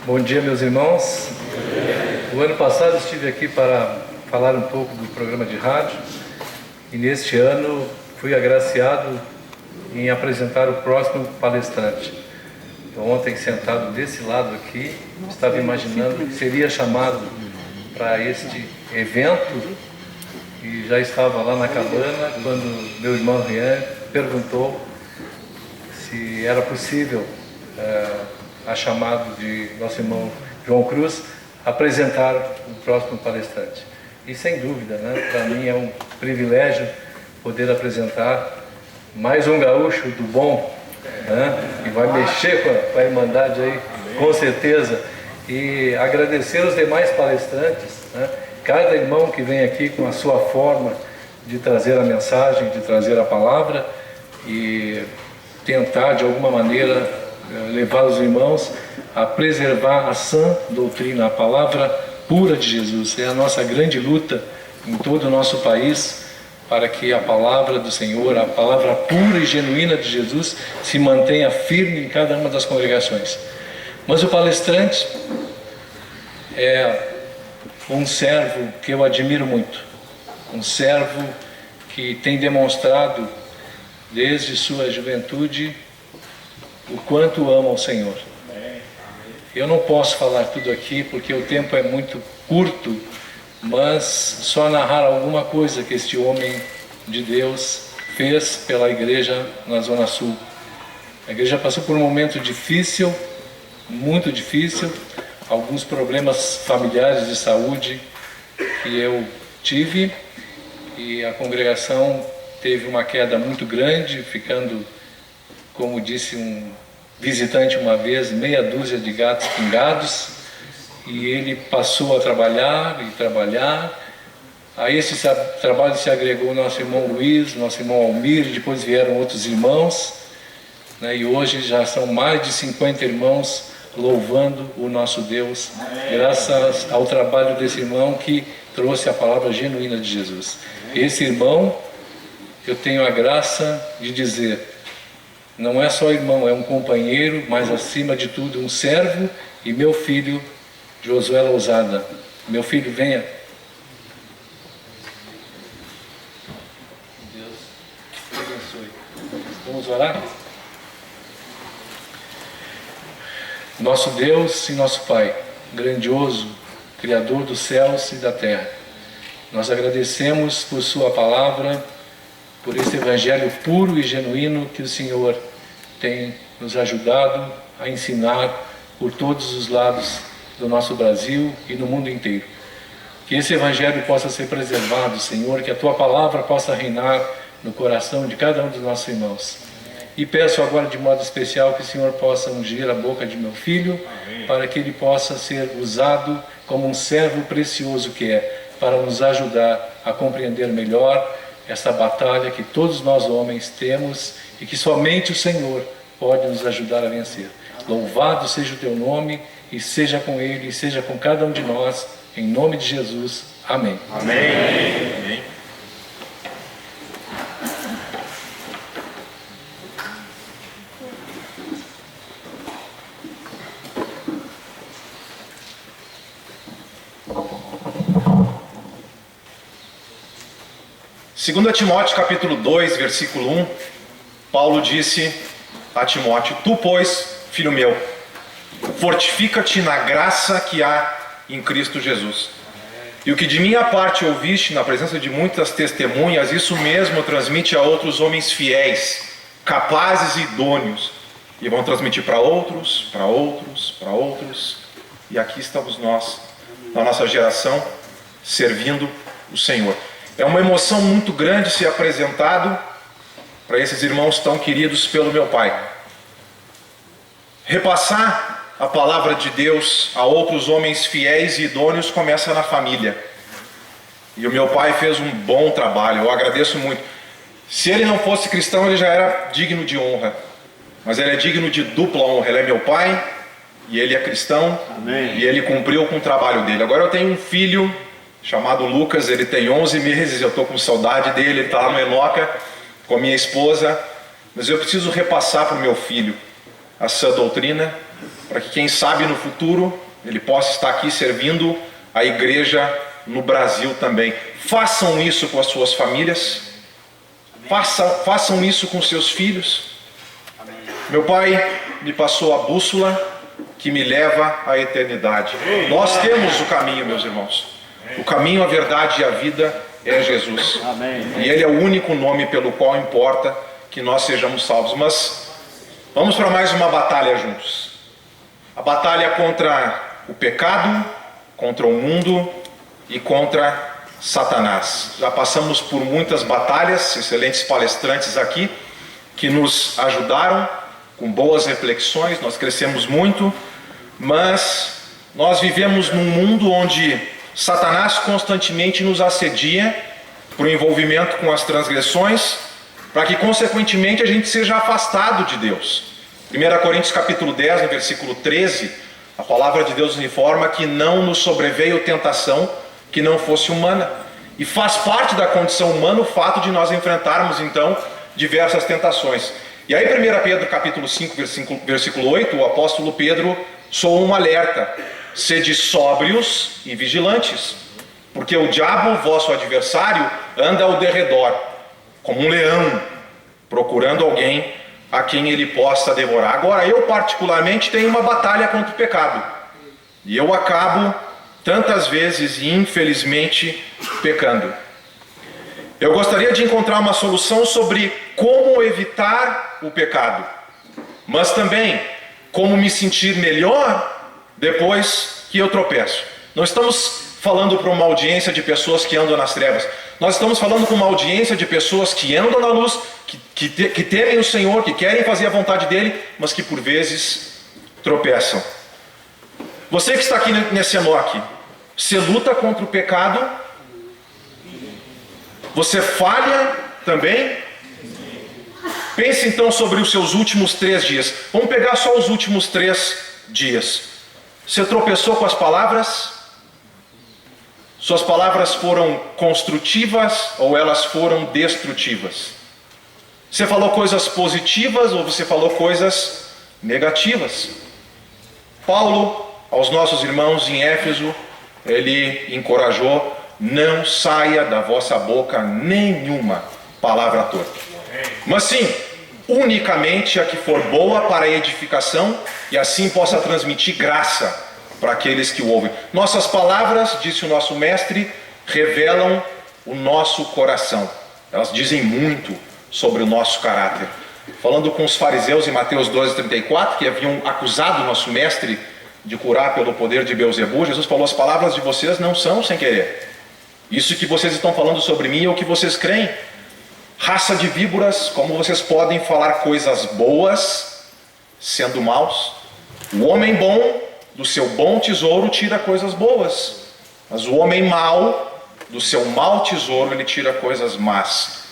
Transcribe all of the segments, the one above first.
Bom dia, meus irmãos. O ano passado estive aqui para falar um pouco do programa de rádio e neste ano fui agraciado em apresentar o próximo palestrante. Ontem, sentado desse lado aqui, estava imaginando que seria chamado para este evento e já estava lá na cabana quando meu irmão Rian perguntou se era possível, a chamado de nosso irmão João Cruz, apresentar o próximo palestrante. E sem dúvida, né, para mim é um privilégio poder apresentar mais um gaúcho do bom, né, que vai mexer com a Irmandade aí, com certeza. E agradecer os demais palestrantes, né, cada irmão que vem aqui com a sua forma de trazer a mensagem, de trazer a palavra e tentar de alguma maneira levar os irmãos a preservar a sã doutrina, a palavra pura de Jesus. É a nossa grande luta em todo o nosso país para que a palavra do Senhor, a palavra pura e genuína de Jesus se mantenha firme em cada uma das congregações. Mas o palestrante é um servo que eu admiro muito, um servo que tem demonstrado desde sua juventude o quanto ama o Senhor. Eu não posso falar tudo aqui porque o tempo é muito curto, mas só narrar alguma coisa que este homem de Deus fez pela igreja na Zona Sul. A igreja passou por um momento difícil, muito difícil, alguns problemas familiares de saúde que eu tive, e a congregação teve uma queda muito grande, ficando, como disse um visitante uma vez, meia dúzia de gatos pingados, e ele passou a trabalhar e trabalhar. A esse trabalho se agregou nosso irmão Luiz, nosso irmão Almir, depois vieram outros irmãos, né, e hoje já são mais de 50 irmãos louvando o nosso Deus, graças ao trabalho desse irmão que trouxe a palavra genuína de Jesus. Esse irmão, eu tenho a graça de dizer, não é só irmão, é um companheiro, mas acima de tudo um servo, e meu filho Josué Lousada. Meu filho, venha. Deus te abençoe. Vamos orar? Nosso Deus e nosso Pai, grandioso, Criador dos céus e da terra, nós agradecemos por sua palavra, por esse evangelho puro e genuíno que o Senhor tem nos ajudado a ensinar por todos os lados do nosso Brasil e no mundo inteiro. Que esse evangelho possa ser preservado, Senhor, que a tua palavra possa reinar no coração de cada um dos nossos irmãos. E peço agora de modo especial que o Senhor possa ungir a boca de meu filho, para que ele possa ser usado como um servo precioso que é, para nos ajudar a compreender melhor essa batalha que todos nós homens temos e que somente o Senhor pode nos ajudar a vencer. Louvado seja o teu nome, e seja com ele, e seja com cada um de nós, em nome de Jesus. Amém. Amém. Amém. 2 Timóteo capítulo 2, versículo 1, Paulo disse a Timóteo: Tu, pois, filho meu, fortifica-te na graça que há em Cristo Jesus. E o que de minha parte ouviste na presença de muitas testemunhas, isso mesmo transmite a outros homens fiéis, capazes e idôneos, e vão transmitir para outros, para outros, para outros. E aqui estamos nós, na nossa geração, servindo o Senhor. É uma emoção muito grande ser apresentado para esses irmãos tão queridos pelo meu pai. Repassar a palavra de Deus a outros homens fiéis e idôneos começa na família. E o meu pai fez um bom trabalho, eu agradeço muito. Se ele não fosse cristão, ele já era digno de honra. Mas ele é digno de dupla honra. Ele é meu pai e ele é cristão. Amém. E ele cumpriu com o trabalho dele. Agora eu tenho um filho chamado Lucas, ele tem 11 meses, eu estou com saudade dele, ele está lá no Enoca com a minha esposa, mas eu preciso repassar para o meu filho a sã doutrina, para que quem sabe no futuro ele possa estar aqui servindo a igreja no Brasil também. Façam isso com as suas famílias, façam isso com seus filhos. Meu pai me passou a bússola que me leva à eternidade. Nós temos o caminho, meus irmãos. O caminho, a verdade e a vida é Jesus. E Ele é o único nome pelo qual importa que nós sejamos salvos. Mas vamos para mais uma batalha juntos. A batalha contra o pecado, contra o mundo e contra Satanás. Já passamos por muitas batalhas, excelentes palestrantes aqui que nos ajudaram com boas reflexões, nós crescemos muito, mas nós vivemos num mundo onde Satanás constantemente nos assedia por envolvimento com as transgressões, para que consequentemente a gente seja afastado de Deus. 1 Coríntios capítulo 10, no versículo 13, a palavra de Deus nos informa que não nos sobreveio tentação que não fosse humana. E faz parte da condição humana o fato de nós enfrentarmos então diversas tentações. E aí 1 Pedro capítulo 5, versículo 8, o apóstolo Pedro soa um alerta: sede sóbrios e vigilantes, porque o diabo, vosso adversário, anda ao derredor, como um leão, procurando alguém a quem ele possa devorar. Agora, eu particularmente tenho uma batalha contra o pecado, e eu acabo tantas vezes, infelizmente, pecando. Eu gostaria de encontrar uma solução sobre como evitar o pecado, mas também como me sentir melhor depois que eu tropeço. Não estamos falando para uma audiência de pessoas que andam nas trevas. Nós estamos falando com uma audiência de pessoas que andam na luz, que temem o Senhor, que querem fazer a vontade dEle, mas que por vezes tropeçam. Você que está aqui nesse Enoque, você luta contra o pecado? Você falha também? Pense então sobre os seus últimos 3 dias. Vamos pegar só os últimos 3 dias. Você tropeçou com as palavras? Suas palavras foram construtivas ou elas foram destrutivas? Você falou coisas positivas ou você falou coisas negativas? Paulo, aos nossos irmãos em Éfeso, ele encorajou: não saia da vossa boca nenhuma palavra torpe, mas sim, unicamente a que for boa para a edificação, e assim possa transmitir graça para aqueles que o ouvem. Nossas palavras, disse o nosso mestre, revelam o nosso coração. Elas dizem muito sobre o nosso caráter. Falando com os fariseus em Mateus 12:34, que haviam acusado o nosso mestre de curar pelo poder de Beelzebu, Jesus falou: as palavras de vocês não são sem querer. Isso que vocês estão falando sobre mim é o que vocês creem. Raça de víboras, como vocês podem falar coisas boas sendo maus? O homem bom do seu bom tesouro tira coisas boas, mas o homem mau do seu mau tesouro ele tira coisas más.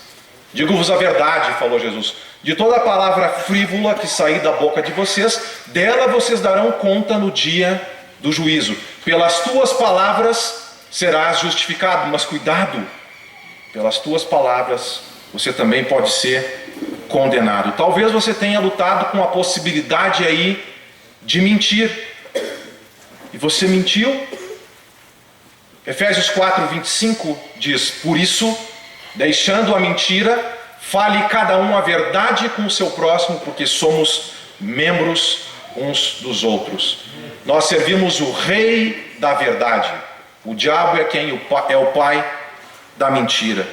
Digo-vos a verdade, falou Jesus, de toda palavra frívola que sair da boca de vocês, dela vocês darão conta no dia do juízo. Pelas tuas palavras serás justificado, mas cuidado, pelas tuas palavras você também pode ser condenado. Talvez você tenha lutado com a possibilidade aí de mentir, e você mentiu. Efésios 4:25 diz: por isso, deixando a mentira, fale cada um a verdade com o seu próximo, porque somos membros uns dos outros. Nós servimos o rei da verdade. O diabo é quem é o pai da mentira.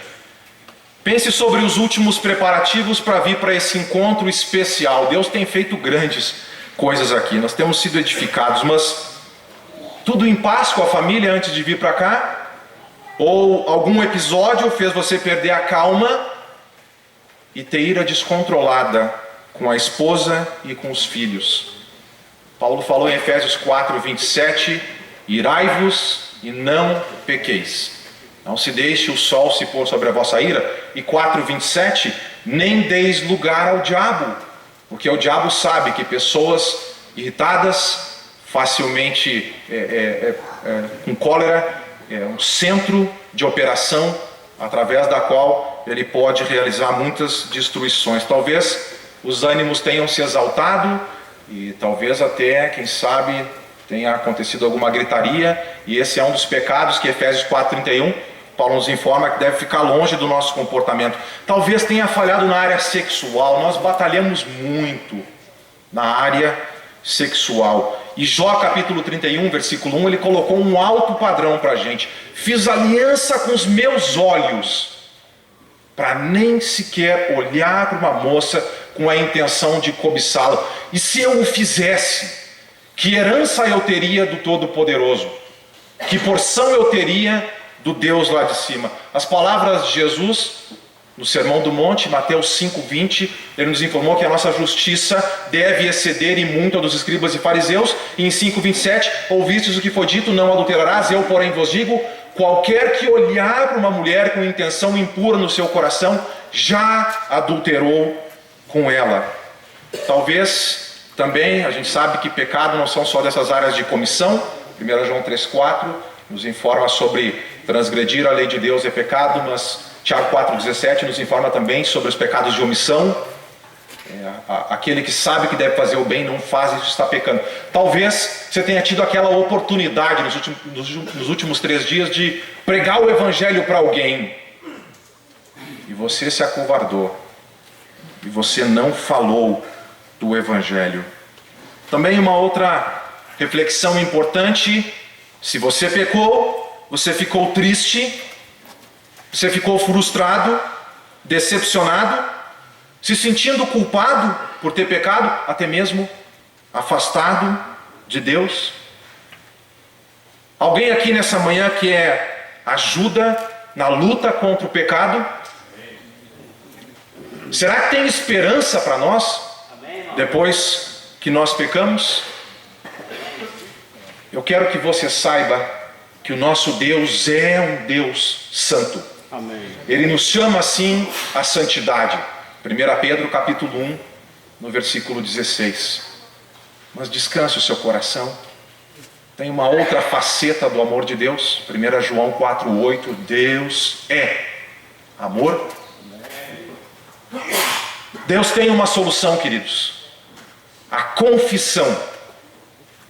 Pense sobre os últimos preparativos para vir para esse encontro especial. Deus tem feito grandes coisas aqui. Nós temos sido edificados, mas tudo em paz com a família antes de vir para cá? Ou algum episódio fez você perder a calma e ter ira descontrolada com a esposa e com os filhos? Paulo falou em Efésios 4:27: irai-vos e não pequeis. Não se deixe o sol se pôr sobre a vossa ira. E 4:27, nem deis lugar ao diabo, porque o diabo sabe que pessoas irritadas, facilmente com cólera, é um centro de operação através da qual ele pode realizar muitas destruições. Talvez os ânimos tenham se exaltado, e talvez até, quem sabe, tenha acontecido alguma gritaria, e esse é um dos pecados que Efésios 4:31, Paulo nos informa que deve ficar longe do nosso comportamento. Talvez tenha falhado na área sexual, nós batalhamos muito na área sexual. E Jó capítulo 31, versículo 1, ele colocou um alto padrão para a gente. Fiz aliança com os meus olhos, para nem sequer olhar para uma moça com a intenção de cobiçá-la. E se eu o fizesse, que herança eu teria do Todo-Poderoso? Que porção eu teria do Deus lá de cima? As palavras de Jesus no Sermão do Monte, Mateus 5:20, ele nos informou que a nossa justiça deve exceder em muito a dos escribas e fariseus. E em 5:27, ouvistes o que foi dito, não adulterarás, eu porém vos digo, qualquer que olhar para uma mulher com intenção impura no seu coração, já adulterou com ela. Talvez também, a gente sabe que pecado não são só dessas áreas de comissão. 1 João 3,4 nos informa sobre transgredir a lei de Deus é pecado, mas Tiago 4,17 nos informa também sobre os pecados de omissão. Aquele que sabe que deve fazer o bem não faz, isso está pecando. Talvez você tenha tido aquela oportunidade nos últimos 3 dias de pregar o evangelho para alguém, e você se acovardou, e você não falou do evangelho. Também uma outra reflexão importante: se você pecou, você ficou triste, você ficou frustrado, decepcionado, se sentindo culpado por ter pecado, até mesmo afastado de Deus. Alguém aqui nessa manhã quer ajuda na luta contra o pecado? Será que tem esperança para nós depois que nós pecamos? Eu quero que você saiba que o nosso Deus é um Deus santo. Amém. Ele nos chama assim à santidade. 1 Pedro capítulo 1, no versículo 16. Mas descanse o seu coração. Tem uma outra faceta do amor de Deus. 1 João 4,8. Deus é amor. Deus tem uma solução, queridos. A confissão.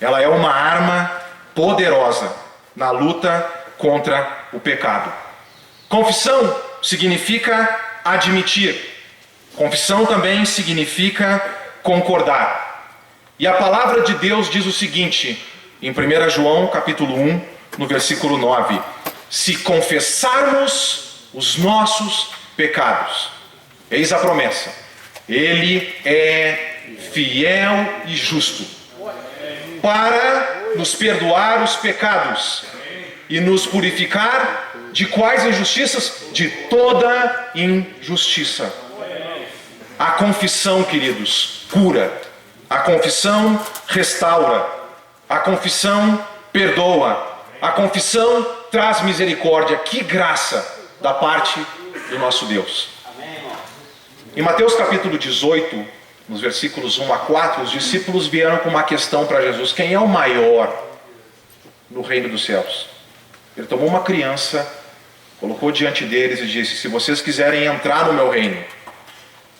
Ela é uma arma poderosa na luta contra o pecado. Confissão significa admitir. Confissão também significa concordar. E a palavra de Deus diz o seguinte, em 1 João capítulo 1, no versículo 9: se confessarmos os nossos pecados, eis a promessa, Ele é fiel e justo para nos perdoar os pecados e nos purificar de quais injustiças? De toda injustiça. A confissão, queridos, cura. A confissão restaura. A confissão perdoa. A confissão traz misericórdia. Que graça da parte do nosso Deus. Em Mateus capítulo 18, nos versículos 1 a 4, os discípulos vieram com uma questão para Jesus: quem é o maior no reino dos céus? Ele tomou uma criança, colocou diante deles e disse: se vocês quiserem entrar no meu reino,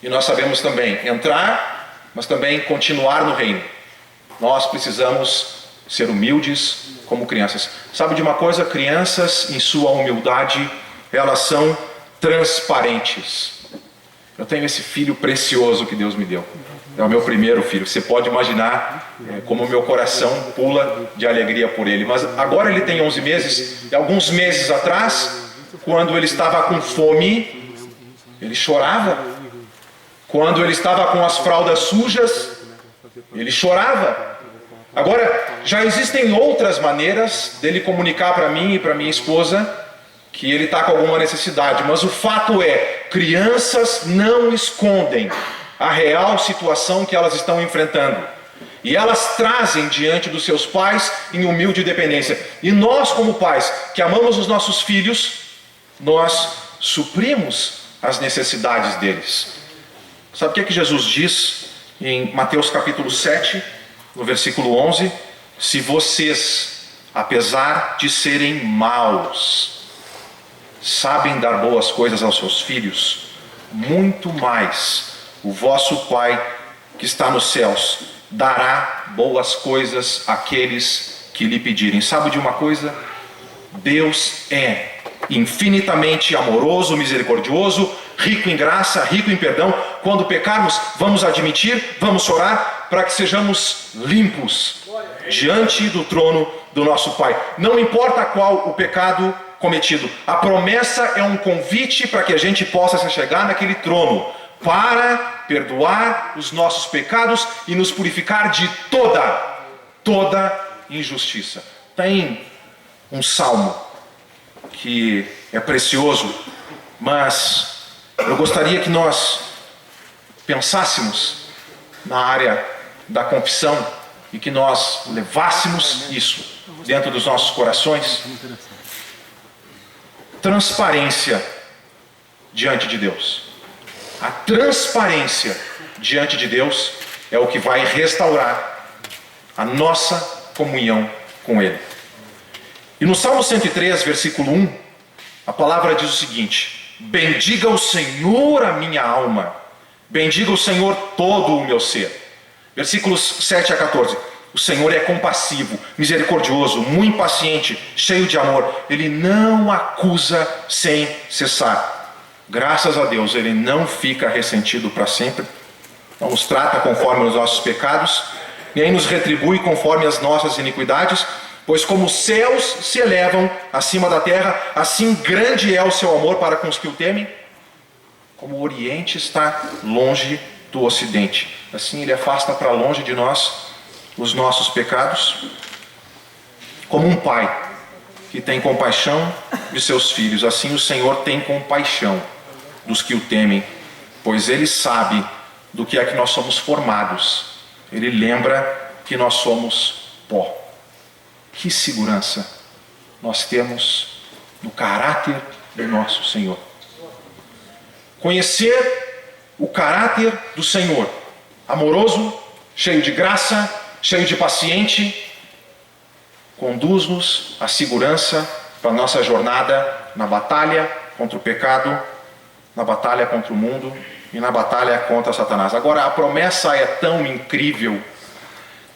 e nós sabemos também entrar, mas também continuar no reino, nós precisamos ser humildes como crianças. Sabe de uma coisa? Crianças, em sua humildade, elas são transparentes. Eu tenho esse filho precioso que Deus me deu. É o meu primeiro filho. Você pode imaginar como o meu coração pula de alegria por ele. Mas agora ele tem 11 meses. E alguns meses atrás, quando ele estava com fome, ele chorava. Quando ele estava com as fraldas sujas, ele chorava. Agora, já existem outras maneiras dele comunicar para mim e para minha esposa que ele está com alguma necessidade. Mas o fato é, crianças não escondem a real situação que elas estão enfrentando. E elas trazem diante dos seus pais em humilde dependência. E nós, como pais, que amamos os nossos filhos, nós suprimos as necessidades deles. Sabe o que Jesus diz em Mateus capítulo 7, no versículo 11? Se vocês, apesar de serem maus, sabem dar boas coisas aos seus filhos, muito mais o vosso Pai que está nos céus dará boas coisas àqueles que lhe pedirem. Sabe de uma coisa? Deus é infinitamente amoroso, misericordioso, rico em graça, rico em perdão. Quando pecarmos, vamos admitir, vamos orar para que sejamos limpos diante do trono do nosso Pai. Não importa qual o pecado cometido, a promessa é um convite para que a gente possa se chegar naquele trono para perdoar os nossos pecados e nos purificar de toda injustiça. Tem um salmo que é precioso, mas eu gostaria que nós pensássemos na área da confissão e que nós levássemos isso dentro dos nossos corações. Transparência diante de Deus. A transparência diante de Deus é o que vai restaurar a nossa comunhão com Ele. E no Salmo 103, versículo 1, a palavra diz o seguinte: bendiga o Senhor a minha alma, bendiga o Senhor todo o meu ser. Versículos 7 a 14. O Senhor é compassivo, misericordioso, muito paciente, cheio de amor. Ele não acusa sem cessar. Graças a Deus, Ele não fica ressentido para sempre. Não nos trata conforme os nossos pecados, nem nos retribui conforme as nossas iniquidades. Pois como os céus se elevam acima da terra, assim grande é o seu amor para com os que o temem. Como o Oriente está longe do Ocidente, assim Ele afasta para longe de nós os nossos pecados. Como um pai que tem compaixão de seus filhos, assim o Senhor tem compaixão dos que o temem, pois Ele sabe do que é que nós somos formados. Ele lembra que nós somos pó. Que segurança nós temos no caráter do nosso Senhor. Conhecer o caráter do Senhor, amoroso, cheio de graça, cheio de paciente, conduz-nos à segurança para a nossa jornada na batalha contra o pecado, na batalha contra o mundo e na batalha contra Satanás. Agora, a promessa é tão incrível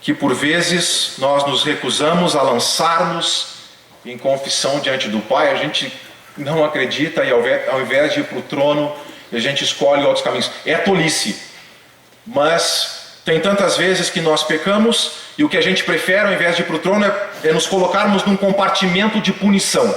que por vezes nós nos recusamos a lançar-nos em confissão diante do Pai. A gente não acredita e ao invés de ir para o trono, a gente escolhe outros caminhos. É tolice, mas tem tantas vezes que nós pecamos e o que a gente prefere ao invés de ir para o trono é nos colocarmos num compartimento de punição.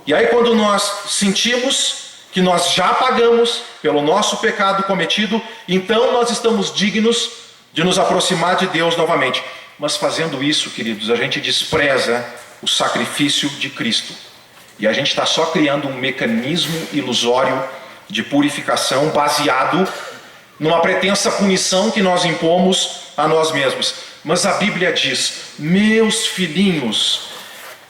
E aí quando nós sentimos que nós já pagamos pelo nosso pecado cometido, então nós estamos dignos de nos aproximar de Deus novamente. Mas fazendo isso, queridos, a gente despreza o sacrifício de Cristo. E a gente está só criando um mecanismo ilusório de purificação baseado numa pretensa punição que nós impomos a nós mesmos. Mas a Bíblia diz: meus filhinhos,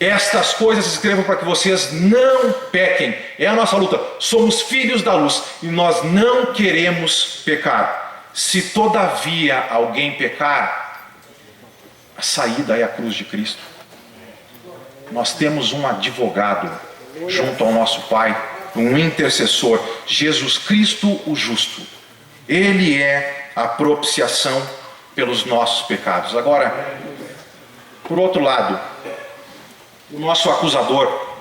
estas coisas escrevo para que vocês não pequem. É a nossa luta. Somos filhos da luz e nós não queremos pecar. Se todavia alguém pecar, a saída é a cruz de Cristo. Nós temos um advogado junto ao nosso Pai, um intercessor, Jesus Cristo o justo. Ele é a propiciação pelos nossos pecados. Agora, por outro lado, o nosso acusador,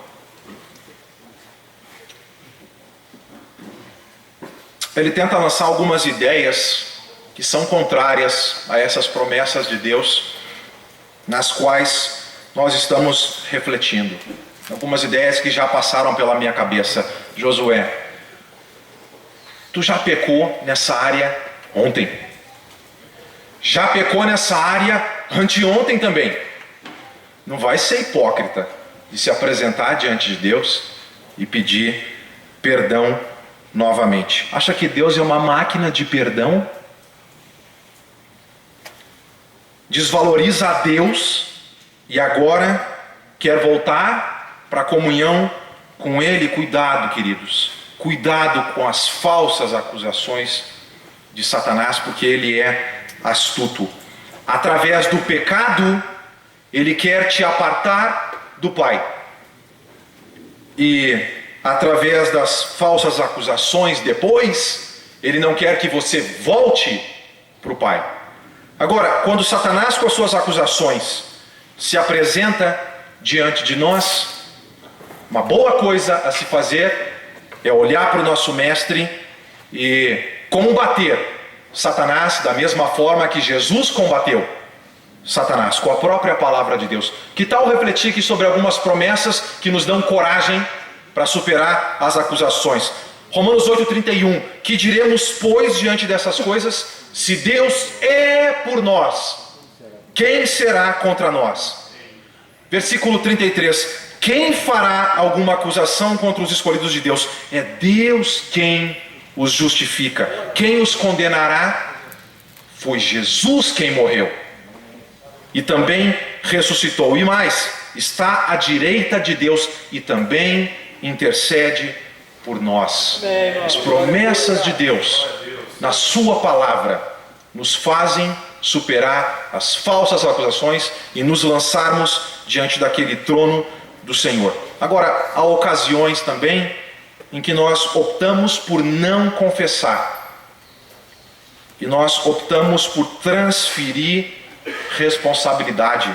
ele tenta lançar algumas ideias que são contrárias a essas promessas de Deus, nas quais nós estamos refletindo. Algumas ideias que já passaram pela minha cabeça. Josué, tu já pecou nessa área ontem. Já pecou nessa área anteontem também. Não vai ser hipócrita de se apresentar diante de Deus e pedir perdão novamente. Acha que Deus é uma máquina de perdão? Desvaloriza a Deus e agora quer voltar para a comunhão com Ele? Cuidado, queridos. Cuidado com as falsas acusações de Satanás, porque ele é astuto. Através do pecado, ele quer te apartar do Pai. E através das falsas acusações depois, ele não quer que você volte para o Pai. Agora, quando Satanás com as suas acusações se apresenta diante de nós, uma boa coisa a se fazer é olhar para o nosso mestre e combater Satanás da mesma forma que Jesus combateu Satanás, com a própria palavra de Deus. Que tal refletir aqui sobre algumas promessas que nos dão coragem para superar as acusações? Romanos 8,31. Que diremos, pois, diante dessas coisas? Se Deus é por nós, quem será contra nós? Versículo 33. Quem fará alguma acusação contra os escolhidos de Deus? É Deus quem os justifica. Quem os condenará? Foi Jesus quem morreu e também ressuscitou. E mais, está à direita de Deus e também intercede por nós. As promessas de Deus na sua palavra nos fazem superar as falsas acusações e nos lançarmos diante daquele trono do Senhor. Agora, há ocasiões também em que nós optamos por não confessar e nós optamos por transferir responsabilidade.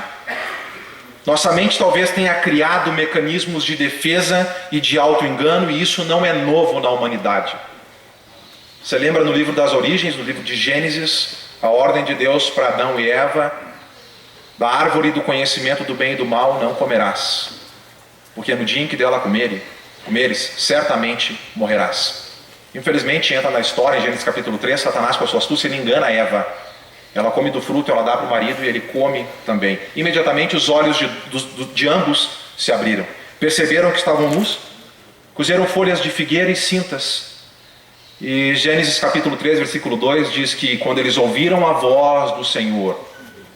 Nossa mente talvez tenha criado mecanismos de defesa e de auto-engano, e isso não é novo na humanidade. Você lembra no livro das Origens, no livro de Gênesis, a ordem de Deus para Adão e Eva: da árvore do conhecimento do bem e do mal não comerás, porque no dia em que dela comeres, certamente morrerás. Infelizmente entra na história, em Gênesis capítulo 3, Satanás com a sua astúcia, ele engana Eva. Ela come do fruto, ela dá para o marido e ele come também. Imediatamente os olhos de ambos se abriram. Perceberam que estavam nus, cozeram folhas de figueira e cintas. E Gênesis capítulo 3, versículo 2 diz que quando eles ouviram a voz do Senhor,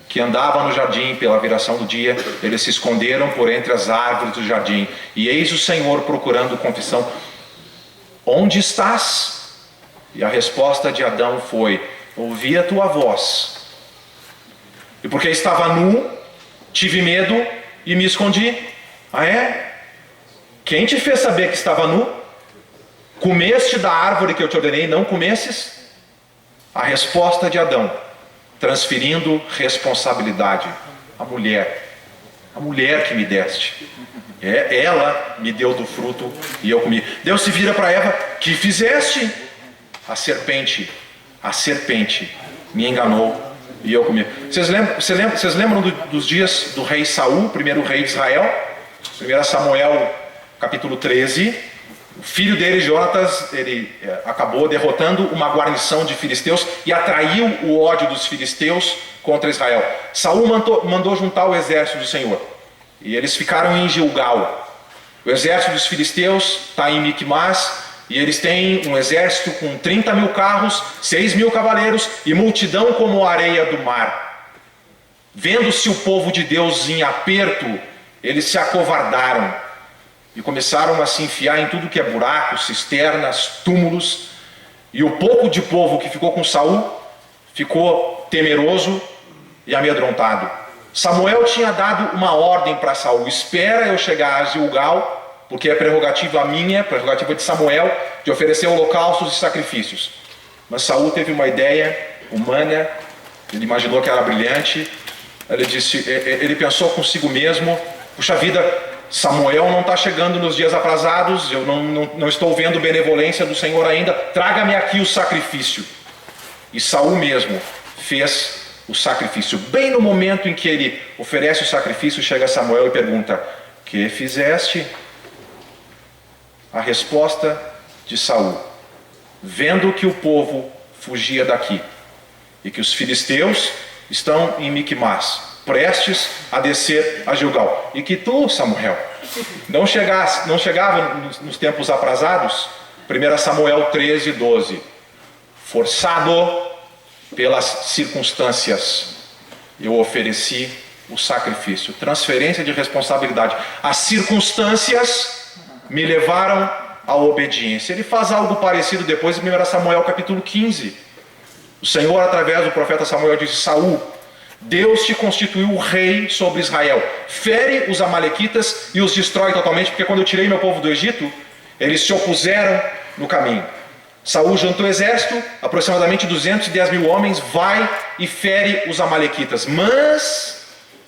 que andava no jardim pela viração do dia, eles se esconderam por entre as árvores do jardim. E eis o Senhor procurando confissão: onde estás? E a resposta de Adão foi: ouvi a tua voz, e porque estava nu, tive medo e me escondi. Ah é? Quem te fez saber que estava nu? Comeste da árvore que eu te ordenei, não comesses? A resposta de Adão, transferindo responsabilidade: a mulher que me deste, ela me deu do fruto e eu comi. Deus se vira para Eva: que fizeste? A serpente me enganou e eu comi. Vocês lembram dos dias do rei Saul, primeiro rei de Israel? 1 Samuel capítulo 13. O filho dele, Jonatas, ele acabou derrotando uma guarnição de filisteus e atraiu o ódio dos filisteus contra Israel. Saul mandou juntar o exército do Senhor e eles ficaram em Gilgal. O exército dos filisteus está em Micmas, e eles têm um exército com 30 mil carros, 6 mil cavaleiros e multidão como a areia do mar. Vendo-se o povo de Deus em aperto, eles se acovardaram e começaram a se enfiar em tudo que é buraco, cisternas, túmulos. E o pouco de povo que ficou com Saul ficou temeroso e amedrontado. Samuel tinha dado uma ordem para Saul: espera eu chegar a Gilgal, porque é prerrogativa minha, prerrogativa de Samuel, de oferecer holocaustos e sacrifícios. Mas Saul teve uma ideia humana, ele imaginou que era brilhante. Ele pensou consigo mesmo: puxa vida, Samuel não está chegando nos dias aprazados, eu não estou vendo benevolência do Senhor ainda, traga-me aqui o sacrifício. E Saul mesmo fez o sacrifício. Bem no momento em que ele oferece o sacrifício, chega Samuel e pergunta: que fizeste? A resposta de Saul: vendo que o povo fugia daqui e que os filisteus estão em Micmas, prestes a descer a Gilgal, e que tu, Samuel, não chegava nos tempos aprazados. 1 Samuel 13, 12. Forçado pelas circunstâncias, eu ofereci o sacrifício. Transferência de responsabilidade. As circunstâncias me levaram à obediência. Ele faz algo parecido depois em 1 Samuel capítulo 15. O Senhor, através do profeta Samuel, disse: Saul, Deus te constituiu rei sobre Israel. Fere os amalequitas e os destrói totalmente, porque quando eu tirei meu povo do Egito, eles se opuseram no caminho. Saul juntou o exército, aproximadamente 210 mil homens, vai e fere os amalequitas.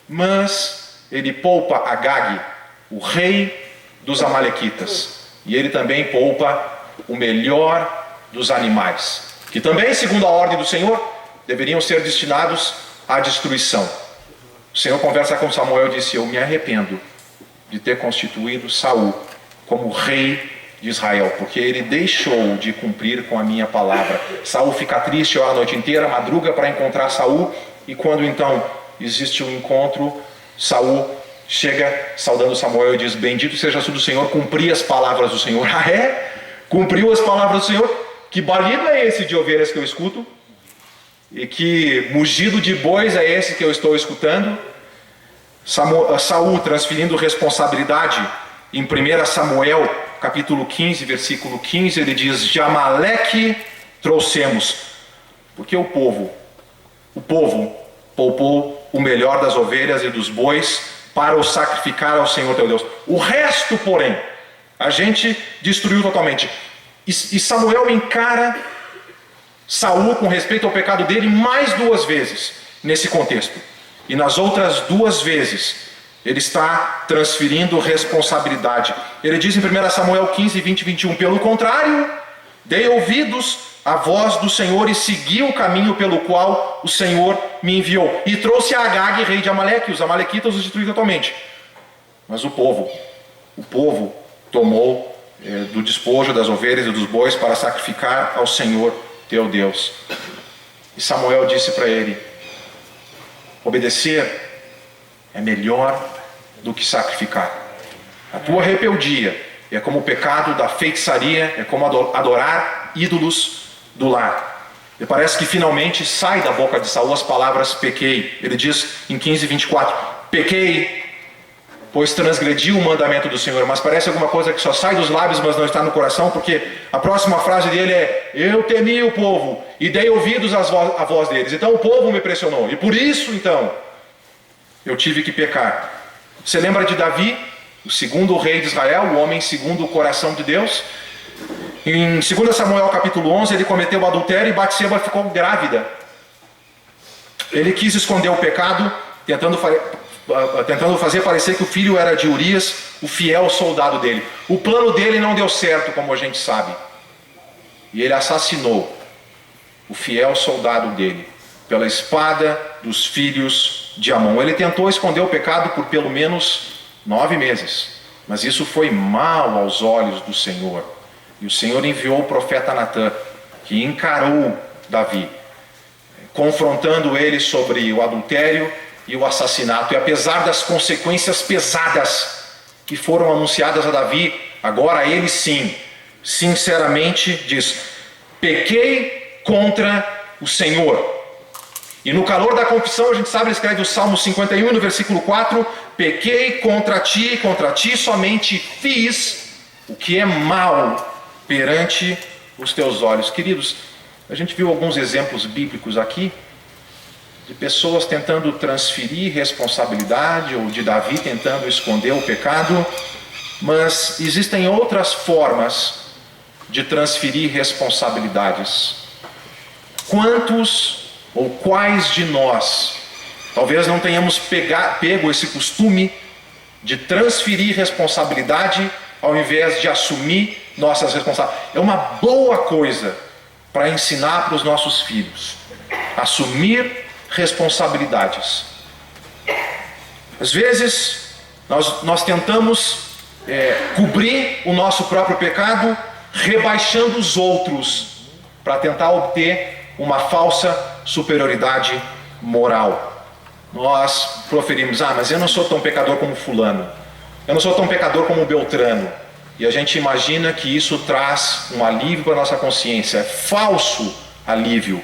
Mas ele poupa Agag, o rei dos amalequitas. E ele também poupa o melhor dos animais, que também, segundo a ordem do Senhor, deveriam ser destinados à destruição. O Senhor conversa com Samuel e disse: eu me arrependo de ter constituído Saul como rei de Israel, porque ele deixou de cumprir com a minha palavra. Saul fica triste a noite inteira, madruga para encontrar Saul, e quando então existe um encontro, Saul chega saudando Samuel e diz: bendito seja tu do Senhor, cumpri as palavras do Senhor. Ah, é? Cumpriu as palavras do Senhor? Que balido é esse de ovelhas que eu escuto? E que mugido de bois é esse que eu estou escutando? Saul transferindo responsabilidade em 1 Samuel capítulo 15, versículo 15, ele diz: de Amaleque trouxemos, porque o povo poupou o melhor das ovelhas e dos bois para o sacrificar ao Senhor teu Deus. O resto, porém, a gente destruiu totalmente. E Samuel encara Saul com respeito ao pecado dele mais 2 vezes nesse contexto. E nas outras 2 vezes ele está transferindo responsabilidade. Ele diz em 1 Samuel 15, 20 e 21: pelo contrário, dei ouvidos à voz do Senhor e segui o caminho pelo qual o Senhor me enviou. E trouxe a Agag, rei de Amaleque, os amalequitas os destruí totalmente. Mas o povo tomou do despojo das ovelhas e dos bois para sacrificar ao Senhor teu Deus. E Samuel disse para ele: obedecer é melhor do que sacrificar. A tua rebeldia é como o pecado da feitiçaria, é como adorar ídolos do lar. E parece que finalmente sai da boca de Saul as palavras pequei. Ele diz em 15:24: pequei, pois transgrediu o mandamento do Senhor. Mas parece alguma coisa que só sai dos lábios, mas não está no coração, porque a próxima frase dele é: eu temi o povo e dei ouvidos à voz deles. Então o povo me pressionou, e por isso então eu tive que pecar. Você lembra de Davi, o segundo rei de Israel, o homem segundo o coração de Deus? Em 2 Samuel capítulo 11, ele cometeu o adultério e Batseba ficou grávida. Ele quis esconder o pecado, tentando fazer parecer que o filho era de Urias, o fiel soldado dele. O plano dele não deu certo, como a gente sabe. E ele assassinou o fiel soldado dele pela espada dos filhos de Amon. Ele tentou esconder o pecado por pelo menos 9 meses, mas isso foi mal aos olhos do Senhor. E o Senhor enviou o profeta Natã, que encarou Davi, confrontando ele sobre o adultério e o assassinato. E apesar das consequências pesadas que foram anunciadas a Davi, agora ele sim, sinceramente diz: pequei contra o Senhor. E no calor da confissão, a gente sabe, ele escreve o Salmo 51, no versículo 4: pequei contra ti somente fiz o que é mal perante os teus olhos. Queridos, a gente viu alguns exemplos bíblicos aqui, de pessoas tentando transferir responsabilidade, ou de Davi tentando esconder o pecado, mas existem outras formas de transferir responsabilidades. Quantos ou quais de nós talvez não tenhamos pego esse costume de transferir responsabilidade ao invés de assumir nossas responsabilidades? É uma boa coisa para ensinar para os nossos filhos: assumir responsabilidades. Às vezes nós tentamos cobrir o nosso próprio pecado rebaixando os outros para tentar obter uma falsa superioridade moral. Nós proferimos: mas eu não sou tão pecador como fulano, eu não sou tão pecador como Beltrano. E a gente imagina que isso traz um alívio para a nossa consciência. É falso alívio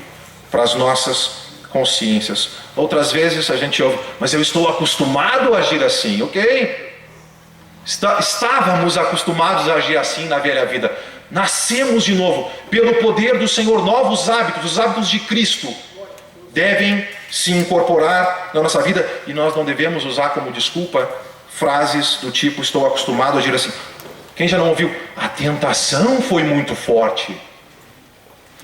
para as nossas consciências. Outras vezes a gente ouve: mas eu estou acostumado a agir assim. Ok, estávamos acostumados a agir assim na velha vida. Nascemos de novo pelo poder do Senhor. Novos hábitos, os hábitos de Cristo, devem se incorporar na nossa vida, e nós não devemos usar como desculpa frases do tipo: estou acostumado a agir assim. Quem já não ouviu? A tentação foi muito forte.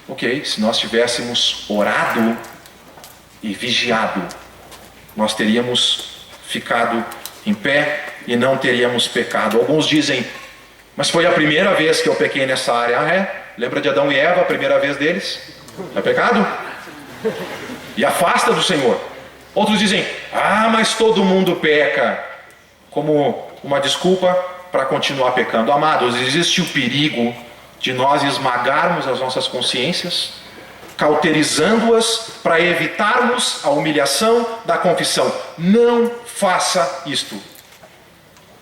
Ok, se nós tivéssemos orado e vigiado, nós teríamos ficado em pé e não teríamos pecado. Alguns dizem, mas foi a primeira vez que eu pequei nessa área. Ah, é? Lembra de Adão e Eva, a primeira vez deles? É pecado? E afasta do Senhor. Outros dizem, ah, mas todo mundo peca, como uma desculpa para continuar pecando. Amados, existe o perigo de nós esmagarmos as nossas consciências, cauterizando-as para evitarmos a humilhação da confissão. Não faça isto.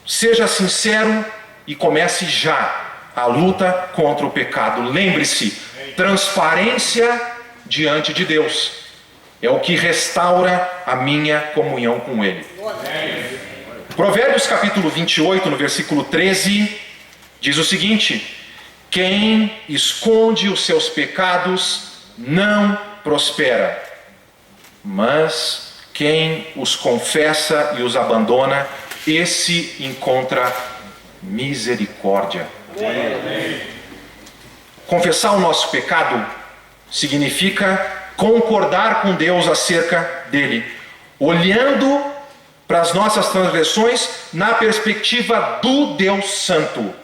Seja sincero e comece já a luta contra o pecado. Lembre-se, transparência diante de Deus é o que restaura a minha comunhão com Ele. Provérbios capítulo 28, no versículo 13, diz o seguinte: quem esconde os seus pecados não prospera, mas quem os confessa e os abandona, esse encontra misericórdia. Confessar o nosso pecado significa concordar com Deus acerca dele, olhando para as nossas transgressões na perspectiva do Deus Santo,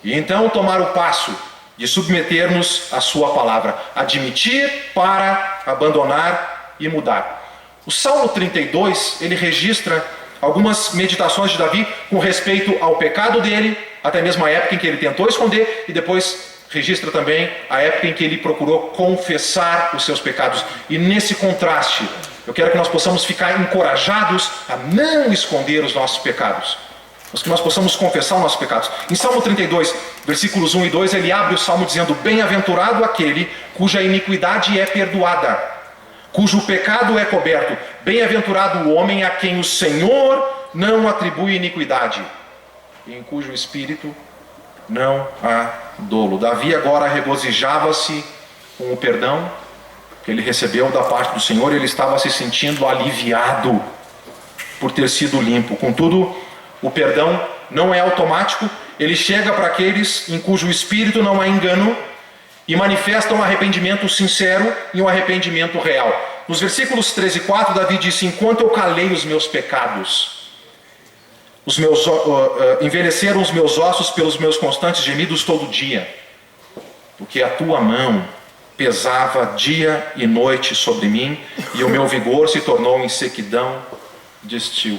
e então tomar o passo de submetermos à sua palavra, admitir para abandonar e mudar. O Salmo 32, ele registra algumas meditações de Davi com respeito ao pecado dele, até mesmo a época em que ele tentou esconder, e depois registra também a época em que ele procurou confessar os seus pecados. E nesse contraste, eu quero que nós possamos ficar encorajados a não esconder os nossos pecados, mas que nós possamos confessar os nossos pecados. Em Salmo 32, versículos 1 e 2, ele abre o Salmo dizendo: bem-aventurado aquele cuja iniquidade é perdoada, cujo pecado é coberto. Bem-aventurado o homem a quem o Senhor não atribui iniquidade, e em cujo espírito não há dolo. Davi agora regozijava-se com o perdão que ele recebeu da parte do Senhor. Ele estava se sentindo aliviado por ter sido limpo. Contudo, o perdão não é automático. Ele chega para aqueles em cujo espírito não há engano e manifestam um arrependimento sincero e um arrependimento real. Nos versículos 13 e 4, Davi disse: enquanto eu calei os meus pecados, envelheceram os meus ossos pelos meus constantes gemidos todo dia, porque a tua mão pesava dia e noite sobre mim, e o meu vigor se tornou em sequidão de estio.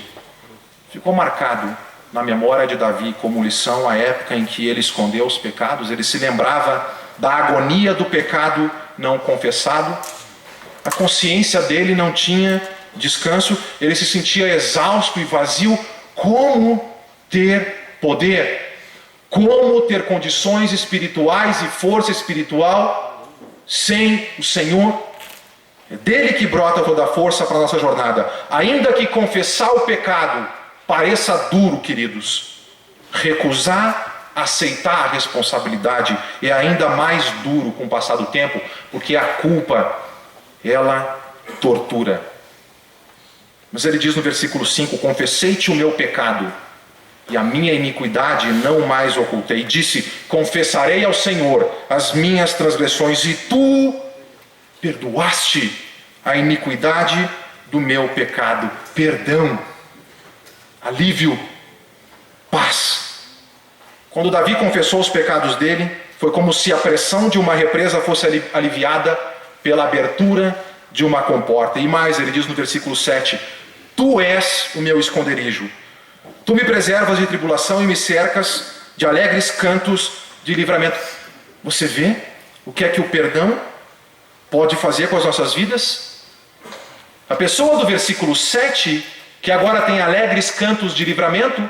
Ficou marcado na memória de Davi como lição a época em que ele escondeu os pecados. Ele se lembrava da agonia do pecado não confessado. A consciência dele não tinha descanso, ele se sentia exausto e vazio. Como ter poder? Como ter condições espirituais e força espiritual sem o Senhor? É dele que brota toda a força para a nossa jornada. Ainda que confessar o pecado pareça duro, queridos, recusar aceitar a responsabilidade é ainda mais duro com o passar do tempo, porque a culpa, ela tortura. Mas ele diz no versículo 5: confessei-te o meu pecado e a minha iniquidade não mais ocultei. Disse: confessarei ao Senhor as minhas transgressões, e tu perdoaste a iniquidade do meu pecado. Perdão, alívio, paz. Quando Davi confessou os pecados dele, foi como se a pressão de uma represa fosse aliviada pela abertura de uma comporta. E mais, ele diz no versículo 7: tu és o meu esconderijo, tu me preservas de tribulação e me cercas de alegres cantos de livramento. Você vê o que é que o perdão pode fazer com as nossas vidas? A pessoa do versículo 7, que agora tem alegres cantos de livramento,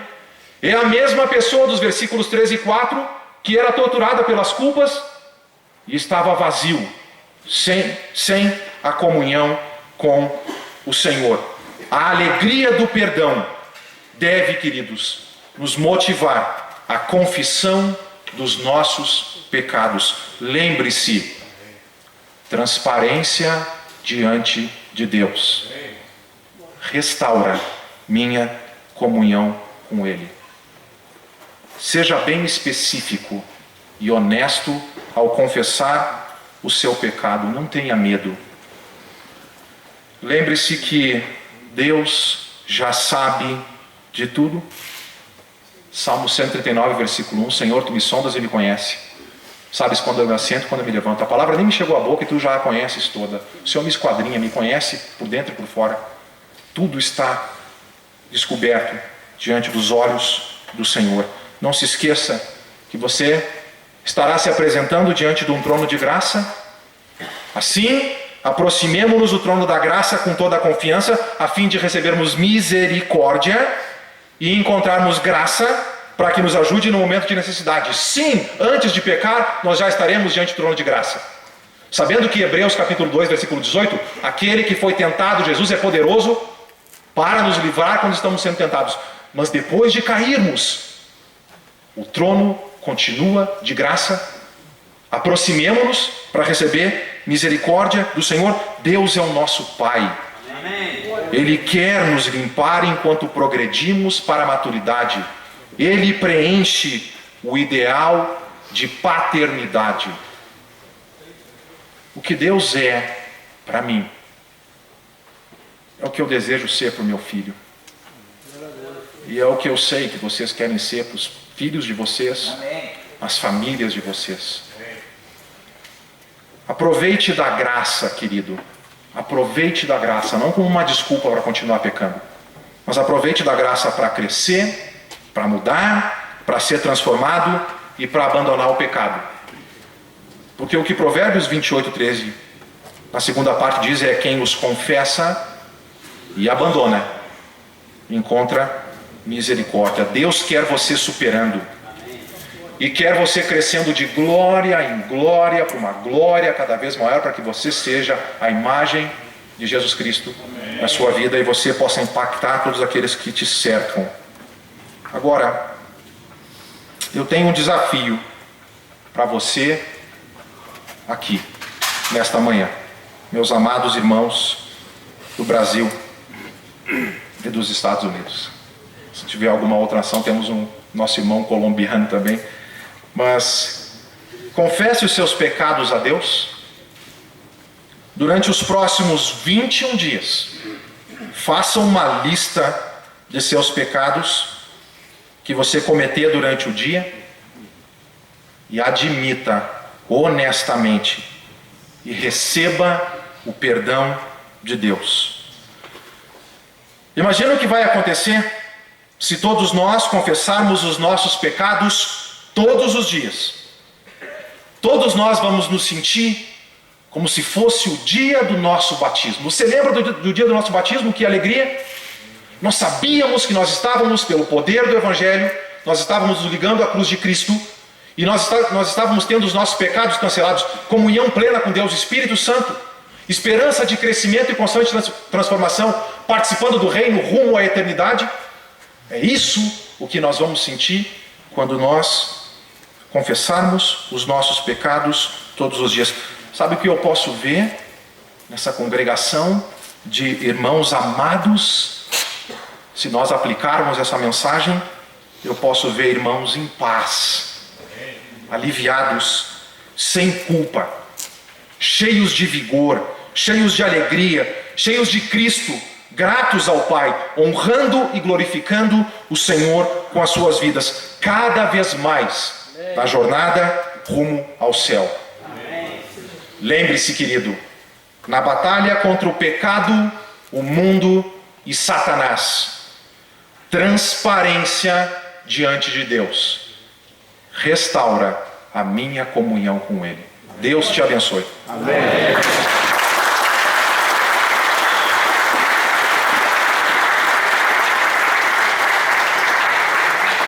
é a mesma pessoa dos versículos 13 e 4, que era torturada pelas culpas e estava vazio, sem a comunhão com o Senhor. A alegria do perdão deve, queridos, nos motivar à confissão dos nossos pecados. Lembre-se, transparência diante de Deus restaura minha comunhão com Ele. Seja bem específico e honesto ao confessar o seu pecado. Não tenha medo. Lembre-se que Deus já sabe de tudo. Salmo 139, versículo 1. Senhor, tu me sondas e me conheces. Sabes quando eu me assento e quando eu me levanto. A palavra nem me chegou à boca e tu já a conheces toda. O Senhor me esquadrinha, me conhece por dentro e por fora. Tudo está descoberto diante dos olhos do Senhor. Não se esqueça que você estará se apresentando diante de um trono de graça. Assim, aproximemo-nos do trono da graça com toda a confiança, a fim de recebermos misericórdia e encontrarmos graça para que nos ajude no momento de necessidade. Sim, antes de pecar, nós já estaremos diante do trono de graça. Sabendo que Hebreus capítulo 2, versículo 18, aquele que foi tentado, Jesus, é poderoso para nos livrar quando estamos sendo tentados. Mas depois de cairmos, o trono continua de graça. Aproximemo-nos para receber misericórdia do Senhor. Deus é o nosso Pai. Ele quer nos limpar enquanto progredimos para a maturidade. Ele preenche o ideal de paternidade. O que Deus é para mim é o que eu desejo ser para o meu filho. E é o que eu sei que vocês querem ser para os filhos de vocês, as famílias de vocês. Aproveite da graça, querido. Aproveite da graça, não como uma desculpa para continuar pecando, mas aproveite da graça para crescer, para mudar, para ser transformado e para abandonar o pecado. Porque o que Provérbios 28, 13, na segunda parte diz é: quem os confessa e abandona, encontra misericórdia. Deus quer você superando. E quer você crescendo de glória em glória, para uma glória cada vez maior, para que você seja a imagem de Jesus Cristo na sua vida e você possa impactar todos aqueles que te cercam. Agora, eu tenho um desafio para você aqui, nesta manhã, meus amados irmãos do Brasil e dos Estados Unidos. Se tiver alguma outra nação, temos nosso irmão colombiano também. Mas confesse os seus pecados a Deus. Durante os próximos 21 dias, faça uma lista de seus pecados que você cometer durante o dia e admita honestamente e receba o perdão de Deus. Imagina o que vai acontecer se todos nós confessarmos os nossos pecados todos os dias. Todos nós vamos nos sentir como se fosse o dia do nosso batismo. Você lembra do dia do nosso batismo? Que alegria! Nós sabíamos que nós estávamos, pelo poder do Evangelho, nós estávamos nos ligando à cruz de Cristo, e nós estávamos tendo os nossos pecados cancelados, comunhão plena com Deus, Espírito Santo, esperança de crescimento e constante transformação, participando do reino rumo à eternidade. É isso o que nós vamos sentir quando nós confessarmos os nossos pecados todos os dias. Sabe o que eu posso ver nessa congregação de irmãos amados? Se nós aplicarmos essa mensagem, eu posso ver irmãos em paz, aliviados, sem culpa, cheios de vigor, cheios de alegria, cheios de Cristo, gratos ao Pai, honrando e glorificando o Senhor com as suas vidas, cada vez mais na jornada rumo ao céu. Lembre-se, querido, na batalha contra o pecado, o mundo e Satanás, transparência diante de Deus restaura a minha comunhão com Ele. Deus te abençoe. Amém.